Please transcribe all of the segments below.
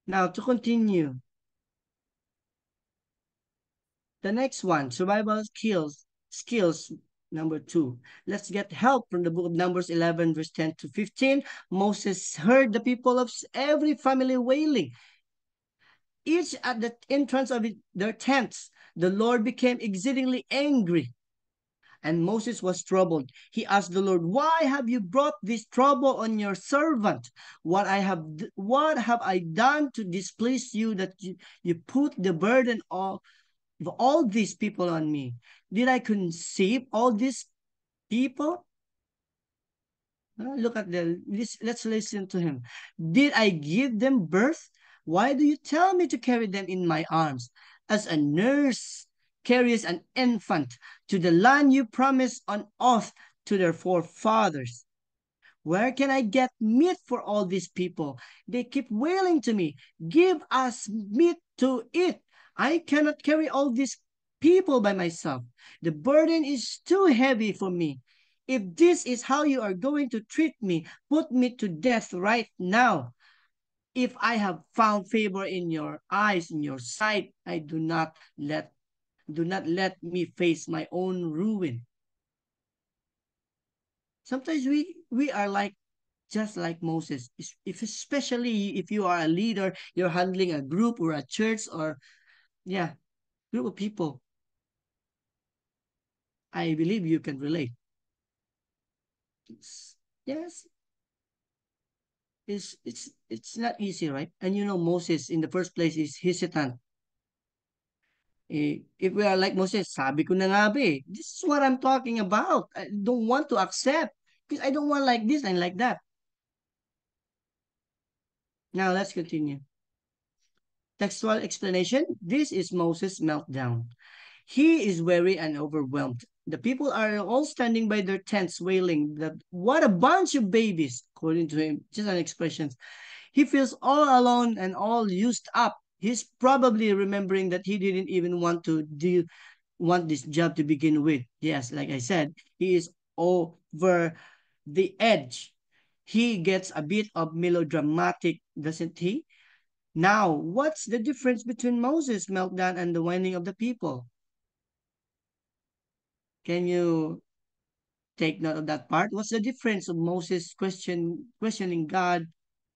Now, to continue, the next one, survival skills number 2. Let's get help from the book of Numbers 11, verse 10 to 15. Moses heard the people of every family wailing, each at the entrance of their tents. The Lord became exceedingly angry, and Moses was troubled. He asked the Lord, "Why have you brought this trouble on your servant? What have I done to displease you that you put the burden of all these people on me? Did I conceive all these people?" Look at let's listen to him. "Did I give them birth? Why do you tell me to carry them in my arms? As a nurse carries an infant to the land you promised on oath to their forefathers. Where can I get meat for all these people? They keep wailing to me, 'Give us meat to eat.' I cannot carry all these people by myself. The burden is too heavy for me. If this is how you are going to treat me, put me to death right now. If I have found favor in your eyes, in your sight, do not let me face my own ruin." Sometimes we are like just like Moses. If especially if you are a leader, you're handling a group or a church or yeah, group of people. I believe you can relate. Yes, it's not easy, right? And you know Moses in the first place is hesitant. If we are like Moses, sabi ko na nga ba eh, this is what I'm talking about. I don't want to accept because I don't want like this and like that. Now let's continue. Textual explanation. This is Moses' meltdown. He is weary and overwhelmed. The people are all standing by their tents wailing that what a bunch of babies, according to him, just an expression. He feels all alone and all used up. He's probably remembering that he didn't even want this job to begin with. Yes, like I said, he is over the edge. He gets a bit of melodramatic, doesn't he? Now, what's the difference between Moses' meltdown and the whining of the people? Can you take note of that part? What's the difference of Moses questioning God?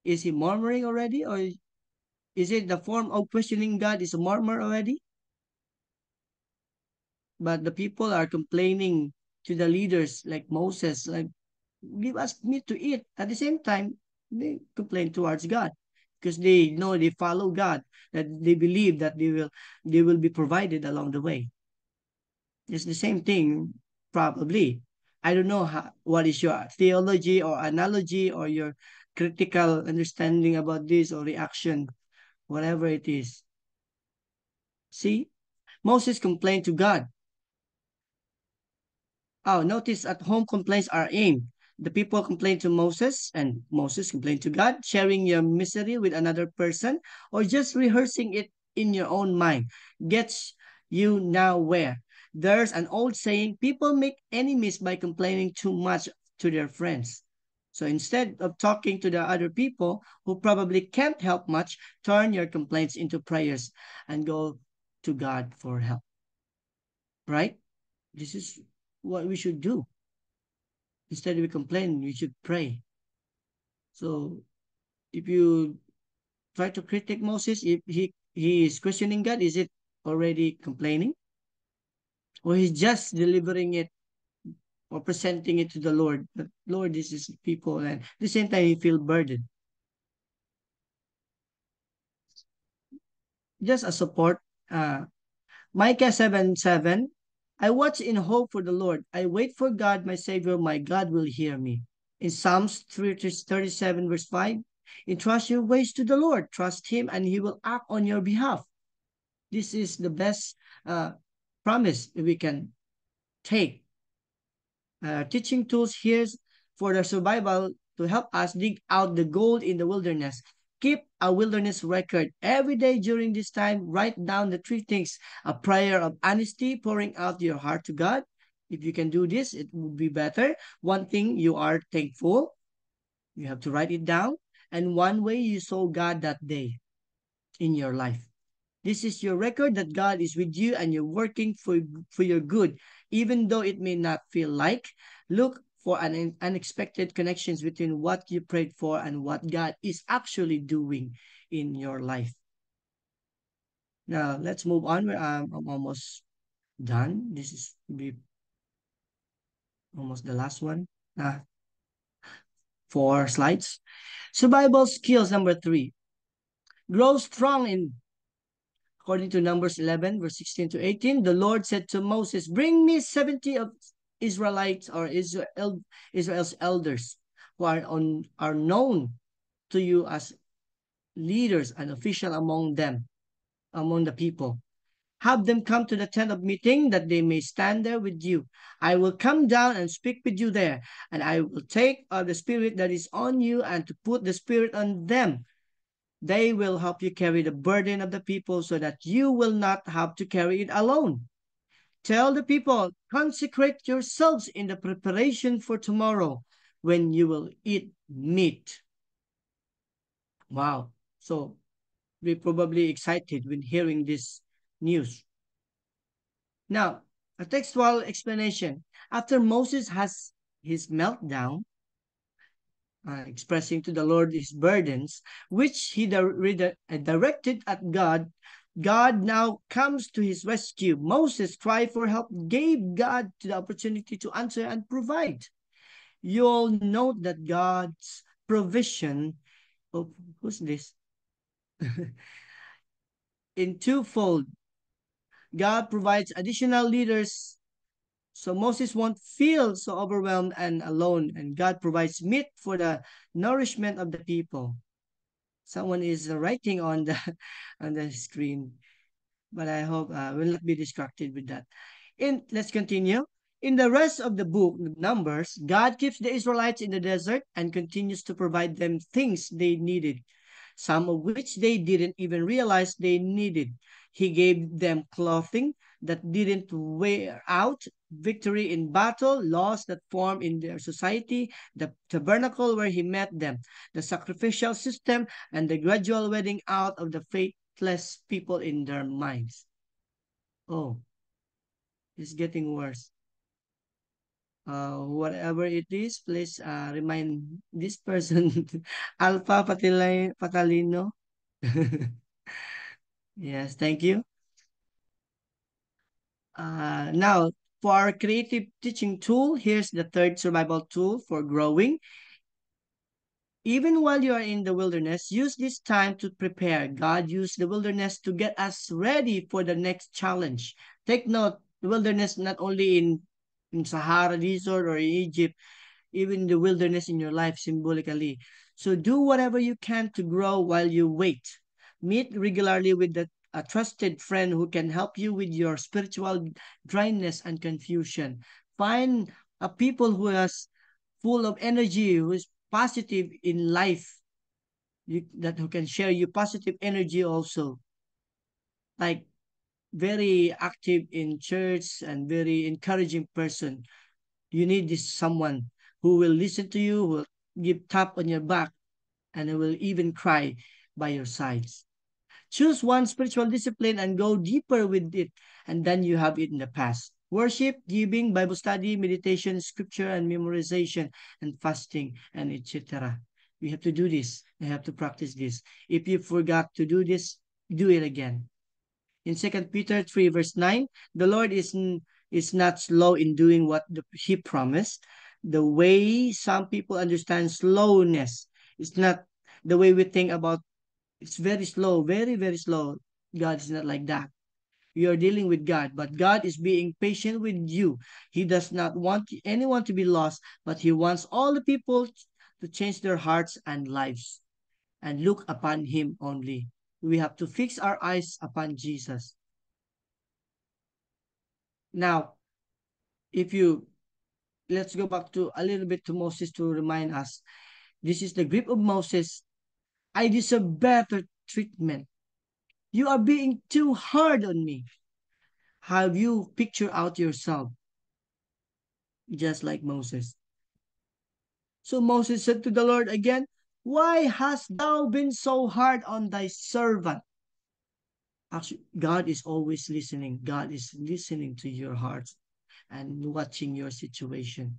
Is he murmuring already, or is it the form of questioning God is a murmur already? But the people are complaining to the leaders like Moses, like give us meat to eat. At the same time, they complain towards God because they know they follow God, that they believe that they will be provided along the way. It's the same thing, probably. I don't know what is your theology or analogy or your critical understanding about this or reaction, whatever it is. See, Moses complained to God. Oh, notice at home complaints are aimed. The people complain to Moses, and Moses complained to God, sharing your misery with another person, or just rehearsing it in your own mind. Gets you now where? There's an old saying, people make enemies by complaining too much to their friends. So instead of talking to the other people who probably can't help much, turn your complaints into prayers and go to God for help. Right? This is what we should do. Instead we complain, we should pray. So if you try to critique Moses, if he is questioning God, is it already complaining? Or he's just delivering it or presenting it to the Lord? But Lord, this is people, and at the same time he feel burdened. Just a support. Micah 7:7. I watch in hope for the Lord. I wait for God, my Savior. My God will hear me. In Psalms 37, verse 5, entrust your ways to the Lord. Trust Him, and He will act on your behalf. This is the best promise we can take. Teaching tools here for the survival to help us dig out the gold in the wilderness. Keep a wilderness record every day during this time. Write down the three things: a prayer of honesty, pouring out your heart to God. If you can do this, it would be better. One thing you are thankful, you have to write it down. And one way you saw God that day. in your life. This is your record that God is with you and you're working for your good, even though it may not feel like. Look for unexpected connections between what you prayed for and what God is actually doing in your life. Now, let's move on. I'm almost done. This is be almost the last one. Uh, 4 slides. Survival skills number 3. Grow strong in According to Numbers 11, verse 16 to 18, the Lord said to Moses, bring me 70 of Israelites or Israel's elders who are known to you as leaders and official among them, among the people. Have them come to the tent of meeting that they may stand there with you. I will come down and speak with you there, and I will take the spirit that is on you and to put the spirit on them. They will help you carry the burden of the people so that you will not have to carry it alone. Tell the people, consecrate yourselves in the preparation for tomorrow when you will eat meat. Wow. So we're probably excited when hearing this news. Now, a textual explanation. After Moses has his meltdown, expressing to the Lord his burdens, which he directed at God, God now comes to his rescue. Moses' cry for help gave God the opportunity to answer and provide. You'll note that God's provision, oh, who's this? In twofold, God provides additional leaders so Moses won't feel so overwhelmed and alone, and God provides meat for the nourishment of the people. Someone is writing on the on the screen, but I hope will not be distracted with that. Let's continue. In the rest of the book, Numbers, God keeps the Israelites in the desert and continues to provide them things they needed, some of which they didn't even realize they needed. He gave them clothing that didn't wear out, victory in battle, laws that form in their society, the tabernacle where he met them, the sacrificial system, and the gradual weeding out of the faithless people in their minds. Oh, it's getting worse. Whatever it is, please remind this person, Alpha Patalino. Yes, thank you. Now, for our creative teaching tool, here's the third survival tool for growing. Even while you are in the wilderness, use this time to prepare. God used the wilderness to get us ready for the next challenge. Take note, the wilderness not only in Sahara Desert or in Egypt, even the wilderness in your life symbolically. So do whatever you can to grow while you wait. Meet regularly with a trusted friend who can help you with your spiritual dryness and confusion. Find a people who is full of energy, who is positive in life, that who can share you positive energy also. Like very active in church and very encouraging person. You need this someone who will listen to you, who will give tap on your back, and who will even cry by your sides. Choose one spiritual discipline and go deeper with it, and then you have it in the past. Worship, giving, Bible study, meditation, scripture, and memorization, and fasting, and etc. We have to do this. We have to practice this. If you forgot to do this, do it again. In 2 Peter 3 verse 9, the Lord is not slow in doing what he promised. The way some people understand slowness is not the way we think about it's very slow, very, very slow. God is not like that. You are dealing with God, but God is being patient with you. He does not want anyone to be lost, but he wants all the people to change their hearts and lives and look upon him only. We have to fix our eyes upon Jesus. Now, if you let's go back to a little bit to Moses to remind us. This is the grip of Moses. I deserve better treatment. You are being too hard on me. Have you picture out yourself just like Moses? So Moses said to the Lord again, why hast thou been so hard on thy servant? Actually, God is always listening. God is listening to your heart and watching your situation.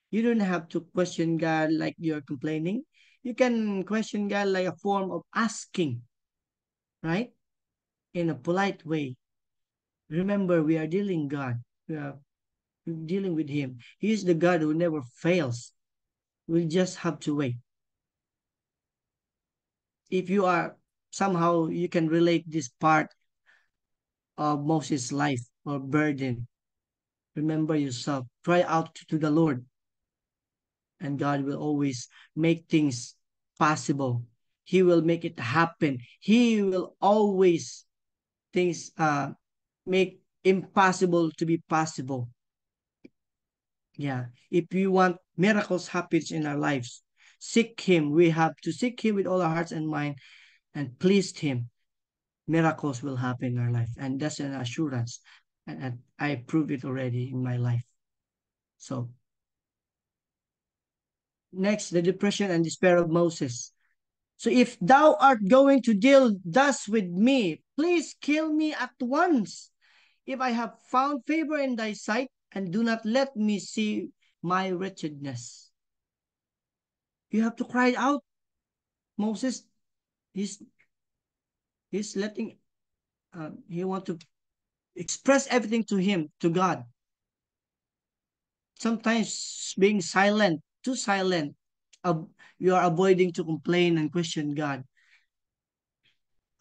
You don't have to question God like you're complaining. You can question God like a form of asking, right? In a polite way. Remember, we are dealing God. We are dealing with Him. He is the God who never fails. We just have to wait. If you are somehow you can relate this part of Moses' life or burden, remember yourself. Cry out to the Lord, and God will always make things possible. He will make it happen. He will always things make impossible to be possible. Yeah. If you want miracles happen in our lives, seek Him. We have to seek Him with all our hearts and mind and please Him. Miracles will happen in our life. And that's an assurance. And I proved it already in my life. So next, the depression and despair of Moses. So if thou art going to deal thus with me, please kill me at once. If I have found favor in thy sight, and do not let me see my wretchedness. You have to cry out. Moses, he's he's letting he want to express everything to him, to God. Sometimes being silent, too silent, you are avoiding to complain and question God.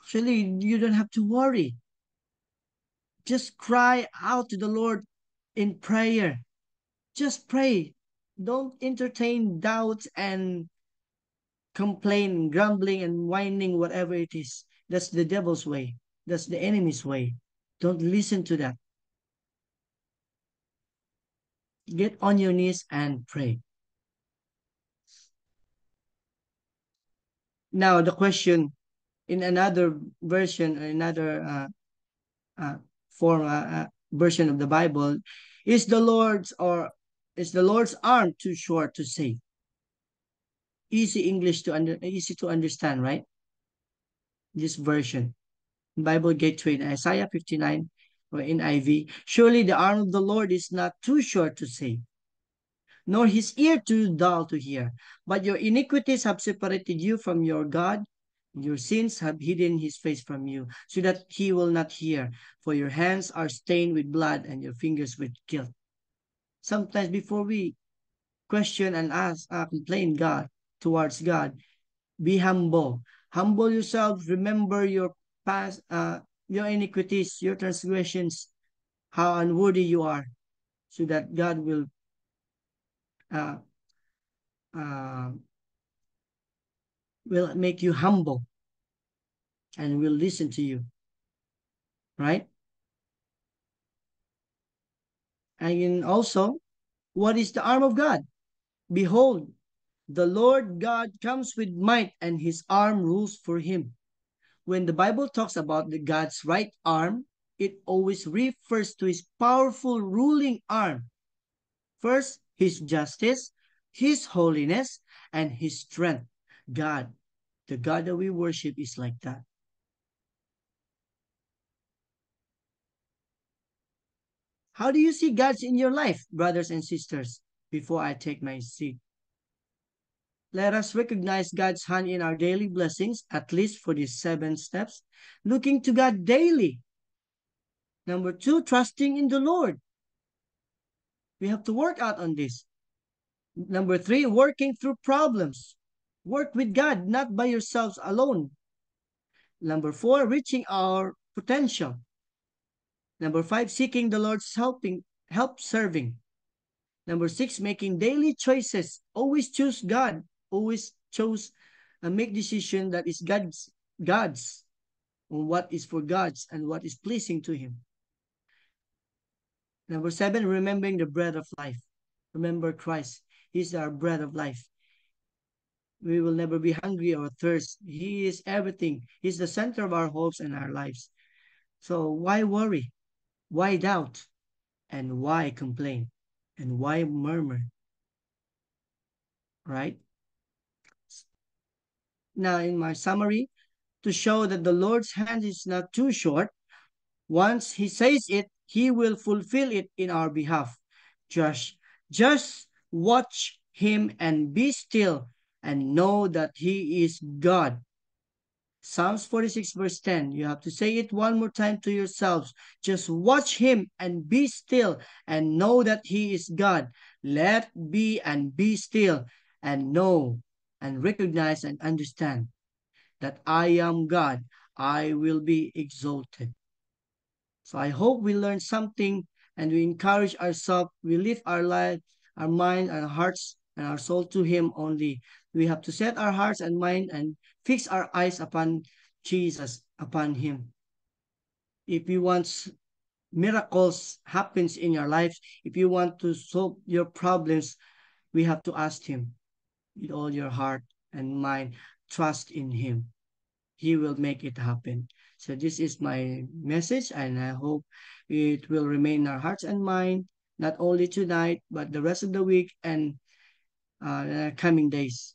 Actually, you don't have to worry. Just cry out to the Lord in prayer. Just pray. Don't entertain doubts and complain, grumbling, and whining, whatever it is. That's the devil's way. That's the enemy's way. Don't listen to that. Get on your knees and pray. Now, the question in another version, another uh, form, version of the Bible, is the Lord's or is the Lord's arm too short to save? Easy English to easy to understand, right? This version, Bible Gateway in Isaiah 59 or in IV. Surely the arm of the Lord is not too short to save, nor his ear too dull to hear. But your iniquities have separated you from your God. Your sins have hidden his face from you, so that he will not hear. For your hands are stained with blood and your fingers with guilt. Sometimes before we question and ask, complain God towards God, be humble. Humble yourself. Remember your past, your iniquities, your transgressions, how unworthy you are, so that God uh, uh, will make you humble and will listen to you, right? And also, what is the arm of God? Behold, the Lord God comes with might, and his arm rules for him. When the Bible talks about the God's right arm, it always refers to his powerful ruling arm. First, his justice, his holiness, and his strength. God, the God that we worship, is like that. How do you see God's in your life, brothers and sisters? Before I take my seat, let us recognize God's hand in our daily blessings, at least for these 7 steps. Looking to God daily. Number 2, trusting in the Lord. We have to work out on this. Number 3, working through problems. Work with God, not by yourselves alone. Number 4, reaching our potential. Number 5, seeking the Lord's help serving. Number 6, making daily choices. Always choose God. Always choose and make decision that is God's, on what is for God's and what is pleasing to Him. Number 7, remembering the bread of life. Remember Christ. He's our bread of life. We will never be hungry or thirst. He is everything. He's the center of our hopes and our lives. So why worry? Why doubt? And why complain? And why murmur? Right? Now, in my summary, to show that the Lord's hand is not too short. Once He says it, He will fulfill it in our behalf. Just, just watch Him and be still and know that He is God. Psalms 46 verse 10. You have to say it one more time to yourselves. Just watch Him and be still and know that He is God. Let be and be still and know and recognize and understand that I am God. I will be exalted. So I hope we learn something and we encourage ourselves. We lift our life, our mind, our hearts, and our soul to Him only. We have to set our hearts and mind and fix our eyes upon Jesus, upon Him. If you want miracles happens in your life, if you want to solve your problems, we have to ask Him with all your heart and mind. Trust in Him. He will make it happen. So this is my message, and I hope it will remain in our hearts and mind, not only tonight, but the rest of the week and coming days.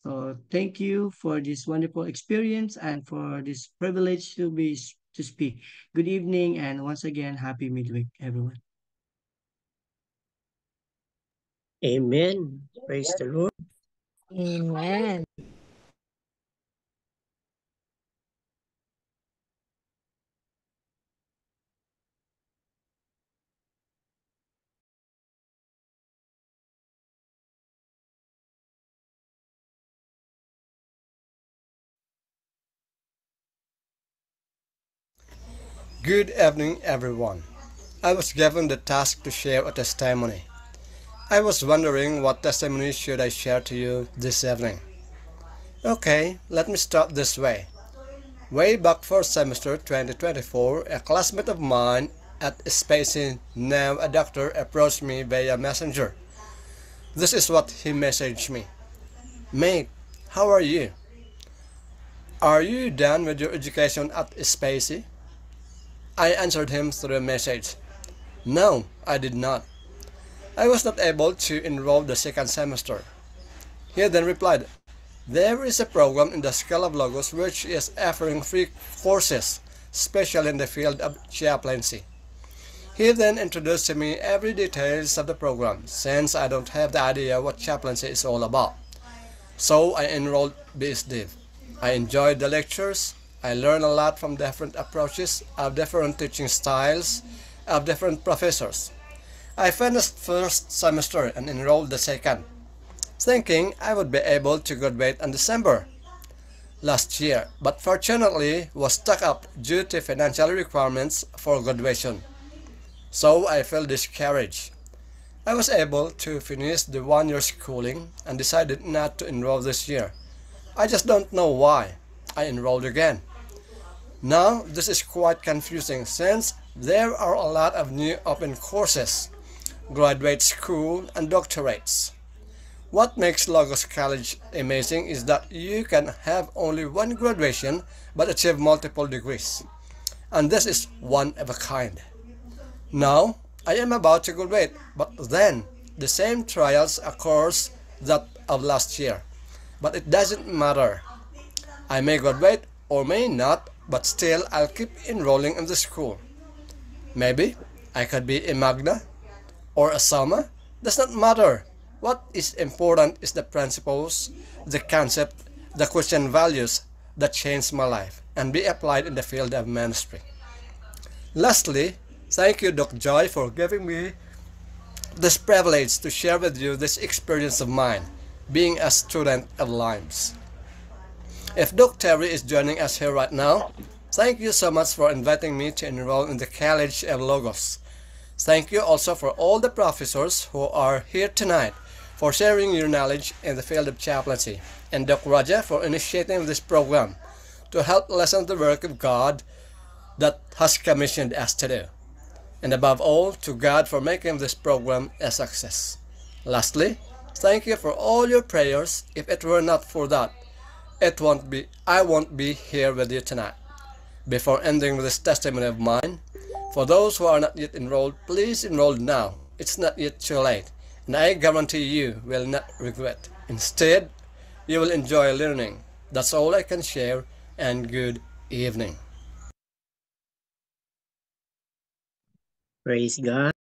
So thank you for this wonderful experience and for this privilege to speak. Good evening, and once again, happy midweek, everyone. Amen. Praise the Lord. Amen. Good evening, everyone. I was given the task to share a testimony. I was wondering what testimony should I share to you this evening. Okay, let me start this way. Way back first semester 2024, a classmate of mine at Spacey, now a doctor, approached me via messenger. This is what he messaged me. Mate, how are you? Are you done with your education at Spacey? I answered him through a message. No, I did not. I was not able to enroll the second semester. He then replied, there is a program in the School of Logos which is offering free courses, especially in the field of chaplaincy. He then introduced to me every details of the program, since I don't have the idea what chaplaincy is all about. So I enrolled BSDiv. I enjoyed the lectures. I learned a lot from different approaches of different teaching styles of different professors. I finished first semester and enrolled the second, thinking I would be able to graduate in December last year, but fortunately was stuck up due to financial requirements for graduation. So I felt discouraged. I was able to finish the one-year schooling and decided not to enroll this year. I just don't know why. I enrolled again. Now this is quite confusing since there are a lot of new open courses, graduate school and doctorates. What makes Logos College amazing is that you can have only one graduation but achieve multiple degrees. And this is one of a kind. Now, I am about to graduate, but then the same trials occurs that of last year. But it doesn't matter. I may graduate or may not, but still I'll keep enrolling in the school. Maybe I could be a Magna or a Sama. Does not matter. What is important is the principles, the concept, the Christian values that changed my life and be applied in the field of ministry. Lastly, thank you, Dr. Joy, for giving me this privilege to share with you this experience of mine, being a student of LIMES. If Dr. Terry is joining us here right now, thank you so much for inviting me to enroll in the College of Logos. Thank you also for all the professors who are here tonight for sharing your knowledge in the field of chaplaincy, and Dr. Raja for initiating this program to help lessen the work of God that has commissioned us to do. And above all, to God for making this program a success. Lastly, thank you for all your prayers. If it were not for that, I won't be here with you tonight. Before ending with this testimony of mine, for those who are not yet enrolled, please enroll now. It's not yet too late, and I guarantee you will not regret. Instead, you will enjoy learning. That's all I can share. and good evening. Praise God.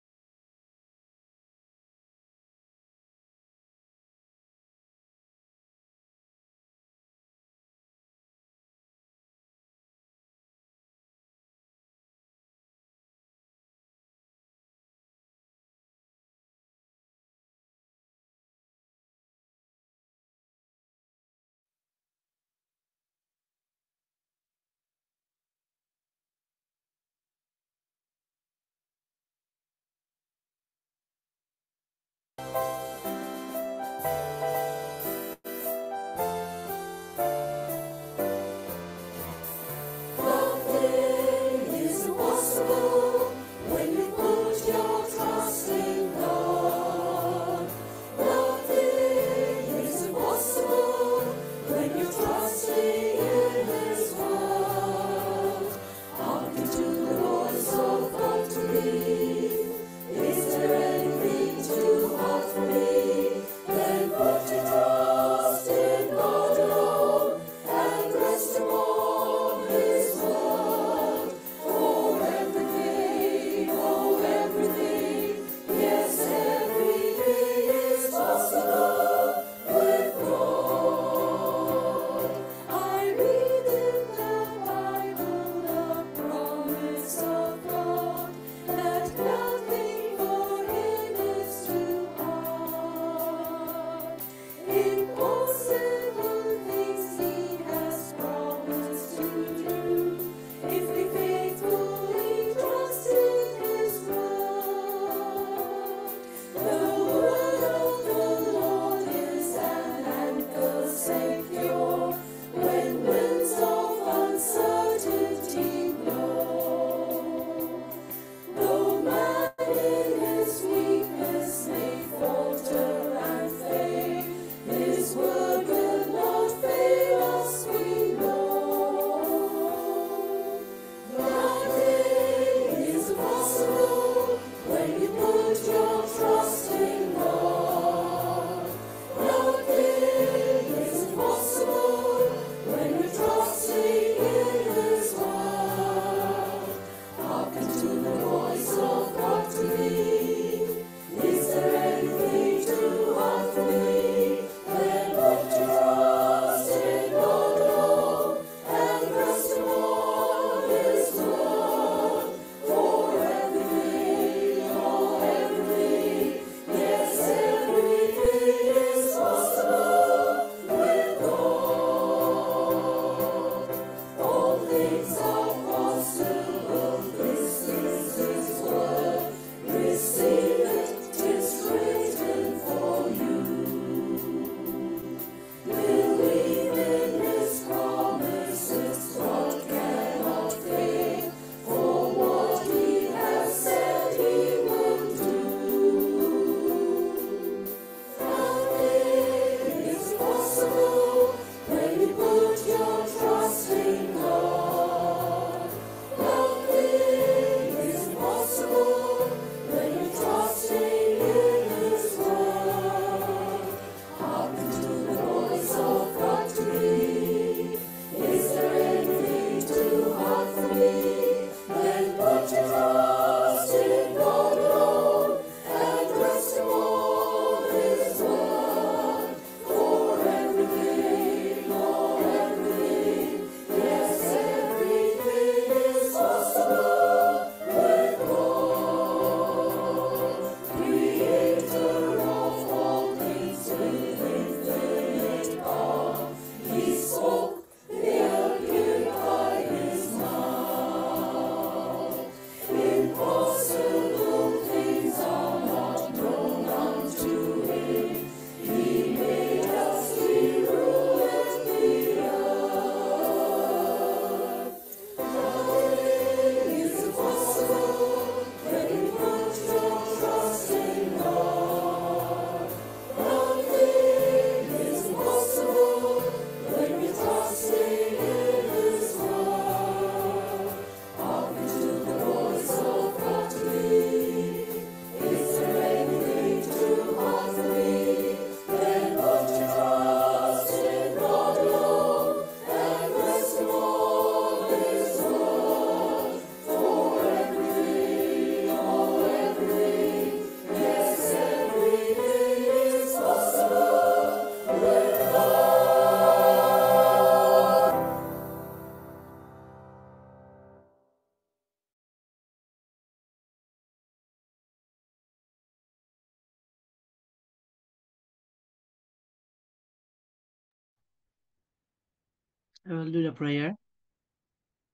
I will do the prayer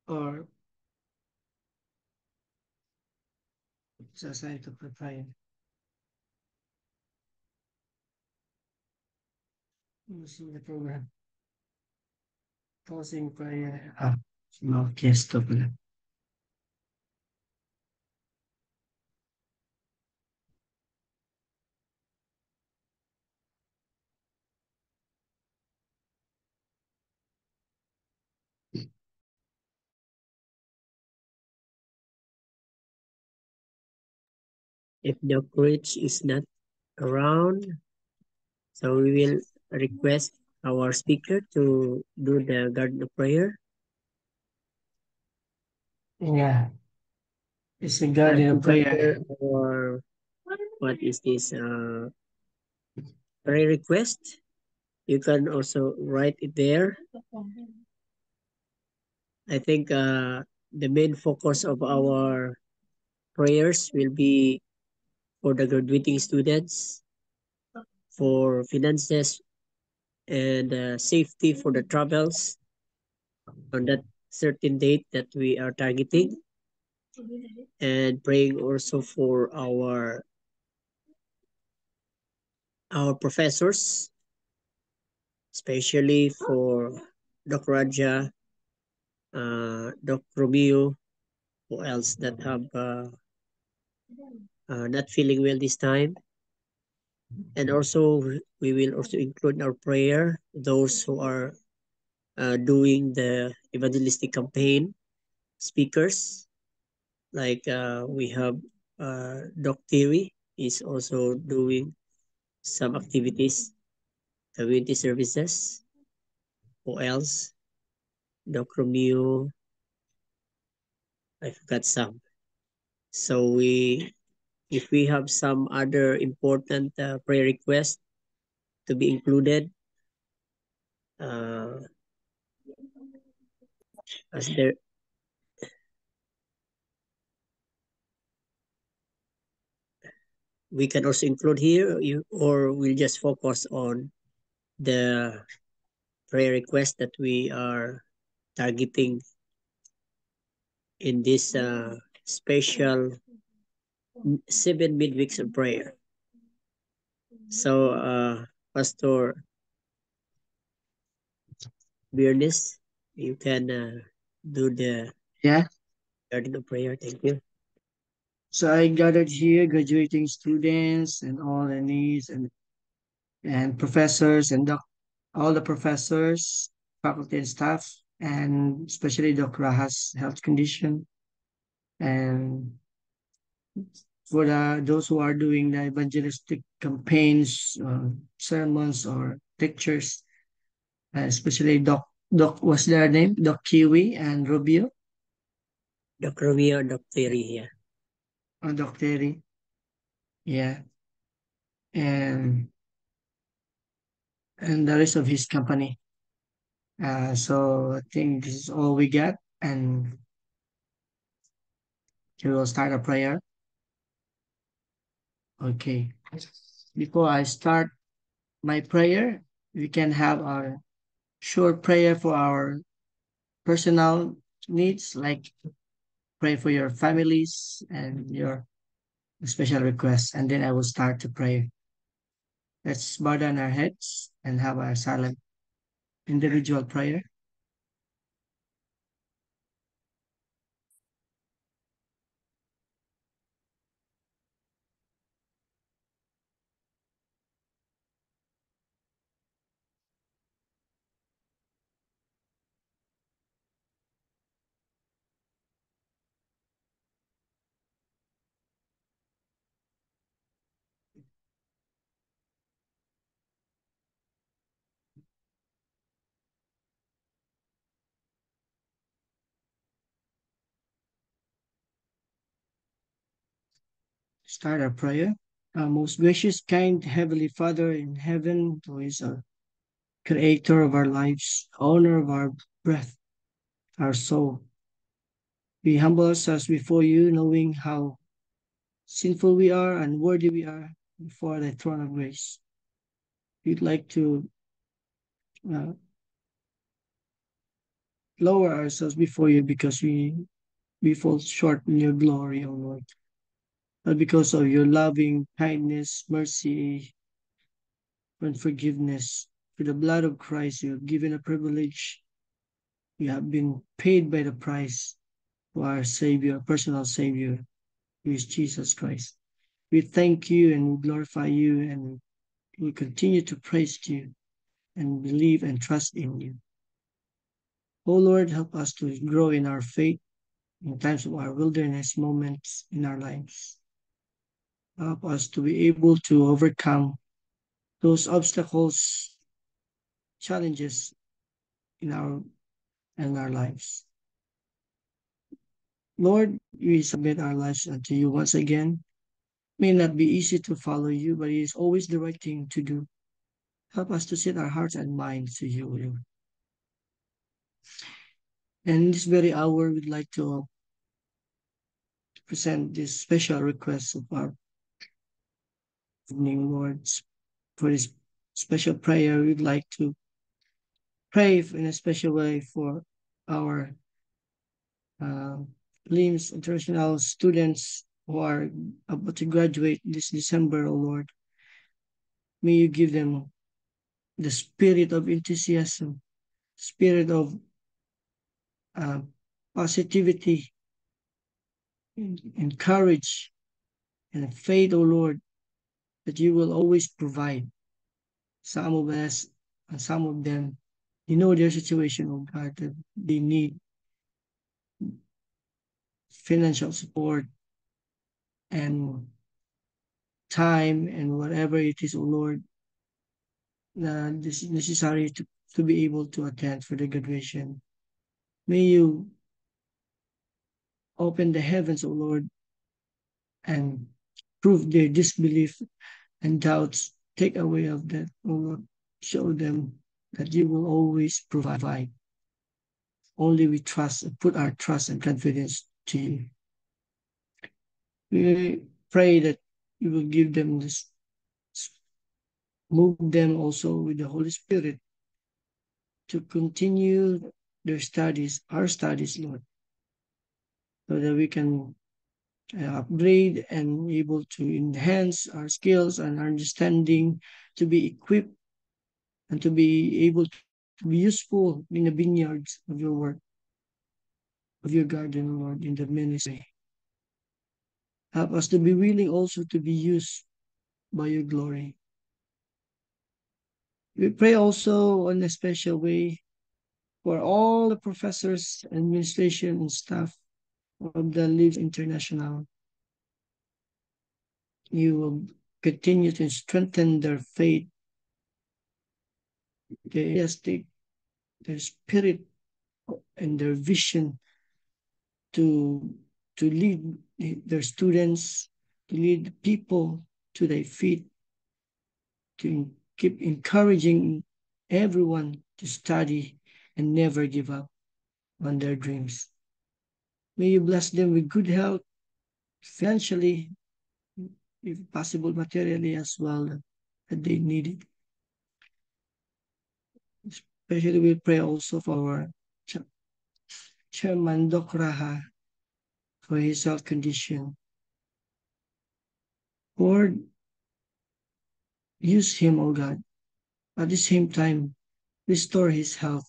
or it's assigned to prayer. Using the program. Pausing prayer. No, yes, stop pala. If the coach is not around, so we will request our speaker to do the garden of prayer. Yeah. It's regarding a prayer. Or what is this prayer request? You can also write it there. I think the main focus of our prayers will be for the graduating students, for finances and safety for the travels on that certain date that we are targeting, and praying also for our professors, especially for Dr. Raja, Dr. Romeo, who else that have not feeling well this time. And also, we will also include in our prayer those who are doing the evangelistic campaign speakers. Like we have Doc Theory is also doing some activities, community services. Who else? Doc Romeo, I forgot some. So if we have some other important prayer request to be included, uh, as there, we can also include here, or we'll just focus on the prayer request that we are targeting in this special 7 midweeks of prayer. So, Pastor Biernes, you can do the Yeah. garden of prayer. Thank you. So I gathered here graduating students and all the needs and professors and all the professors, faculty and staff, and especially Dr. Raha's health condition. And for those who are doing the evangelistic campaigns, sermons, or lectures, especially Doc, what's their name? Doc Kiwi and Rubio, Dr. Romeo, Dr. Terry here. or Doc Terry. Yeah. And the rest of his company. So I think this is all we got, and we will start a prayer. Okay. Before I start my prayer, we can have a short prayer for our personal needs, like pray for your families and your special requests, and then I will start to pray. Let's bow down our heads and have a silent individual prayer. Start our prayer. Our most gracious, kind Heavenly Father in heaven, who is our creator of our lives, owner of our breath, our soul. We humble ourselves before you, knowing how sinful we are and worthy we are before the throne of grace. We'd like to uh, lower ourselves before you because we fall short in your glory, O Lord. But because of your loving kindness, mercy, and forgiveness, through the blood of Christ, you have given a privilege. You have been paid by the price to our Savior, personal Savior, who is Jesus Christ. We thank you and we glorify you and we continue to praise you and believe and trust in you. Oh Lord, help us to grow in our faith in times of our wilderness moments in our lives. Help us to be able to overcome those obstacles, challenges in our lives. Lord, we submit our lives unto you once again. May not be easy to follow you, but it is always the right thing to do. Help us to set our hearts and minds to you, Lord. And in this very hour, we'd like to present this special request of our evening, Lord. For this special prayer, we'd like to pray in a special way for our uh, LIMS international students who are about to graduate this December, oh Lord. May you give them the spirit of enthusiasm, spirit of uh, positivity, and courage, and faith, oh Lord, that you will always provide. Some of us and some of them, you know their situation, oh God, that they need financial support and time and whatever it is, oh Lord, this is necessary to be able to attend for the graduation. May you open the heavens, O Lord, and prove their disbelief and doubts. Take away of that, O Lord. Show them that you will always provide. Only we trust and put our trust and confidence to you. We pray that you will give them this, move them also with the Holy Spirit to continue their studies, our studies, Lord, so that we can upgrade and able to enhance our skills and our understanding to be equipped and to be able to be useful in the vineyards of your work, of your garden, Lord, in the ministry. Help us to be willing also to be used by your glory. We pray also in a special way for all the professors, administration, and staff of the Lives International. You will continue to strengthen their faith, their spirit, and their vision to lead their students, to lead people to their feet, to keep encouraging everyone to study and never give up on their dreams. May you bless them with good health, financially, if possible, materially as well, that they need it. Especially we pray also for our Chairman Doc Raha for his health condition. Lord, use him, O God. At the same time, restore his health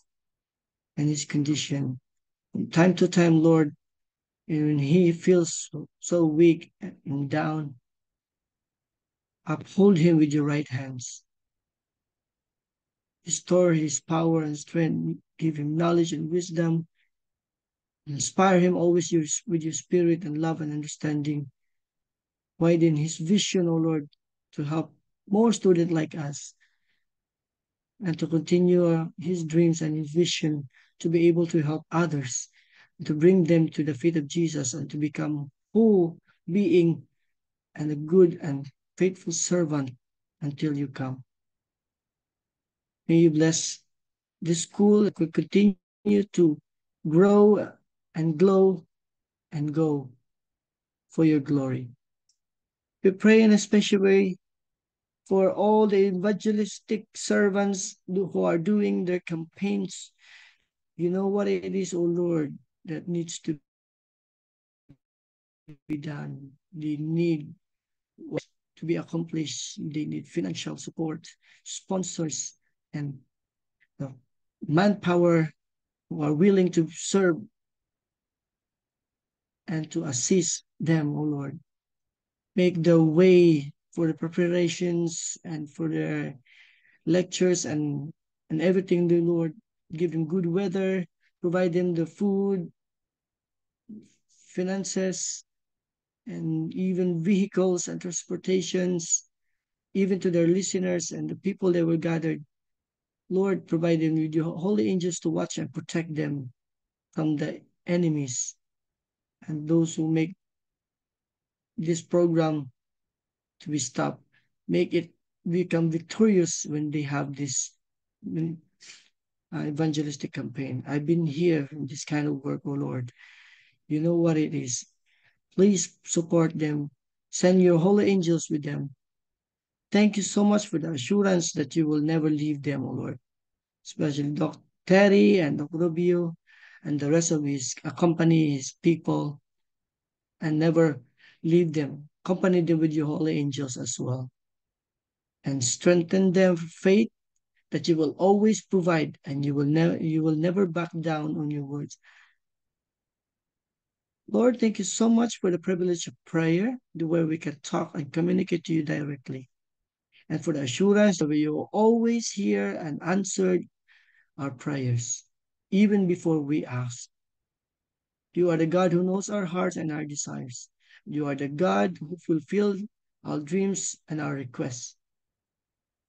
and his condition. From time to time, Lord, when he feels so weak and down, uphold him with your right hands. Restore his power and strength. Give him knowledge and wisdom. Inspire him always with your spirit and love and understanding. Widen his vision, O Lord, to help more students like us and to continue his dreams and his vision to be able to help others, to bring them to the feet of Jesus and to become whole being and a good and faithful servant until you come. May you bless this school that could continue to grow and glow and go for your glory. We pray in a special way for all the evangelistic servants who are doing their campaigns You know what it is, oh Lord, that needs to be done. They need works to be accomplished. They need financial support, sponsors, and uh, manpower who are willing to serve and to assist them, oh Lord. Make the way for the preparations and for the lectures and everything, dear Lord. Give them good weather, provide them the food, finances, and even vehicles and transportations, even to their listeners and the people that were gathered. Lord, provide them with your holy angels to watch and protect them from the enemies and those who make this program to be stopped. Make it become victorious when they have this evangelistic campaign. I've been here in this kind of work, oh Lord. You know what it is. Please support them. Send your holy angels with them. Thank you so much for the assurance that you will never leave them, O Lord, especially Dr. Terry and Dr. Rubio and the rest of his accompany his people and never leave them. Accompany them with your holy angels as well and strengthen their faith that you will always provide and you will never back down on your words. Lord, thank you so much for the privilege of prayer, where we can talk and communicate to you directly, and for the assurance that you will always hear and answer our prayers, even before we ask. You are the God who knows our hearts and our desires. You are the God who fulfills our dreams and our requests.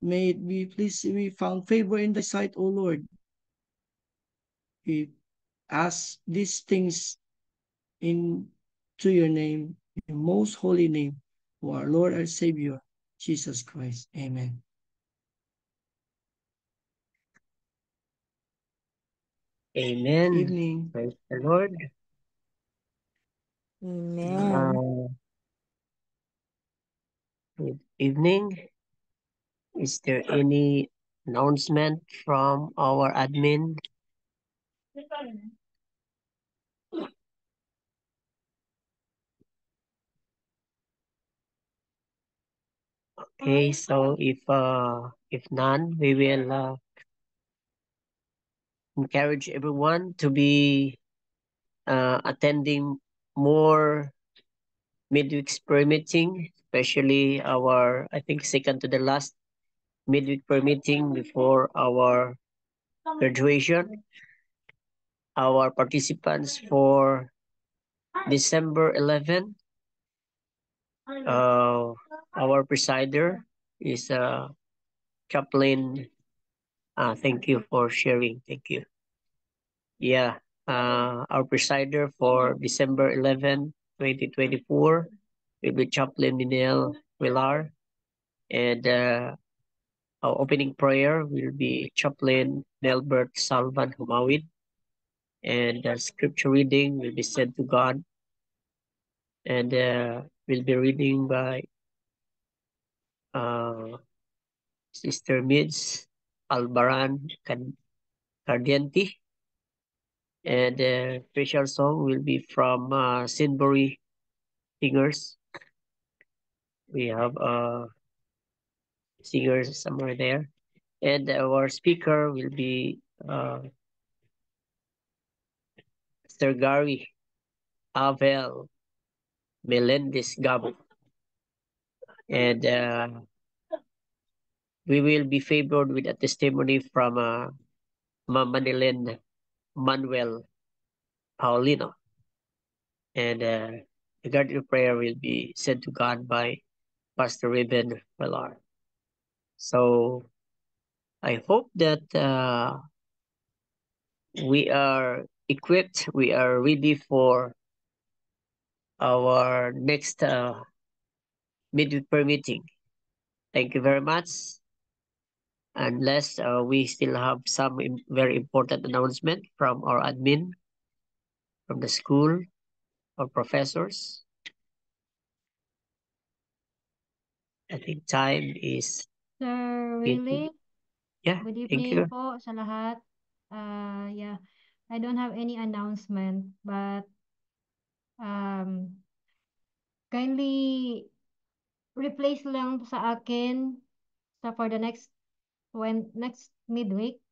May it be please we found favor in thy sight, O Lord. We ask these things in to your name, your most holy name, who our Lord our Savior, Jesus Christ. Amen. Amen. Evening. Praise the Lord. Amen. Good evening. Is there any announcement from our admin? Okay, so if none, we will encourage everyone to be attending more midweek prayer meeting, especially our I think second to the last midweek prayer meeting before our graduation. Our participants for December 11, our presider is Chaplain. Thank you for sharing. Thank you. Yeah, our presider for December 11, 2024 will be Chaplain Minel Villar, and our opening prayer will be Chaplain Nelbert Salvan Humawid, and scripture reading will be sent to God, and will be reading by uh, Sister Mids Albaran Cardienti, and the special song will be from Sinbury Singers. We have singers somewhere there, and our speaker will be Sir Gary Avel Melendez Gabo, and we will be favored with a testimony from Mama Nilen Manuel Paulino, and the guardian prayer will be sent to God by Pastor Ruben Velar. So I hope that we are equipped, we are ready for our next midweek prayer meeting. Thank you very much. Unless we still have some very important announcement from our admin, from the school, or professors. I think time is Sir getting. Willie, Yeah, good thank evening you. po sa lahat. Yeah, I don't have any announcement, but kindly replace lang sa akin for the next midweek.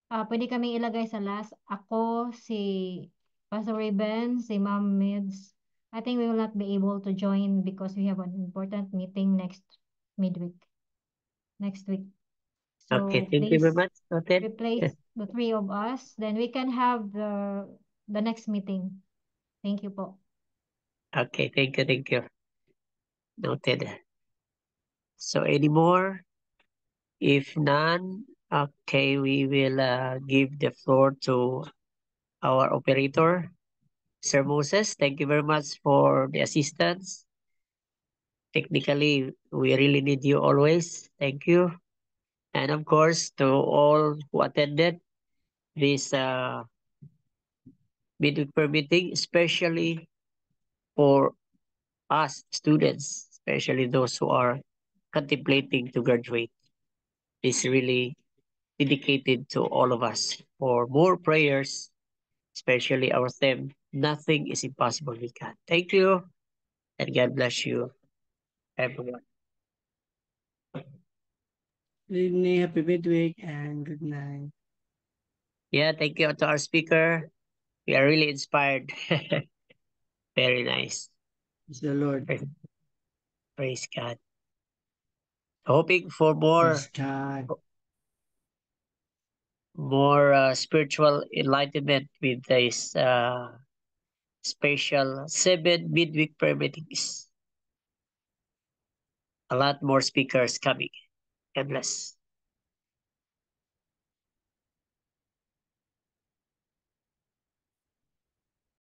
Pwede kami ilagay sa last. Ako, si Pastor Raven, si Ma'am Mids. I think we will not be able to join because we have an important meeting midweek, next week. Okay, So thank you very please much. Noted. replace the three of us. Then we can have the next meeting. Thank you po. Okay, thank you, thank you. Noted. So any more? If none, okay, we will give the floor to our operator, Sir Moses. Thank you very much for the assistance. Technically, we really need you always. Thank you. And of course, to all who attended this midweek prayer meeting, especially for us students, especially those who are contemplating to graduate. Is really dedicated to all of us for more prayers, especially our theme. Nothing is impossible with God. Thank you, and God bless you, everyone. Good evening, happy midweek, and good night. Yeah, thank you to our speaker. We are really inspired. Very nice. Praise the Lord. Praise God. Hoping for Praise God. more spiritual enlightenment with this special 7 midweek prayer meetings. A lot more speakers coming. God bless.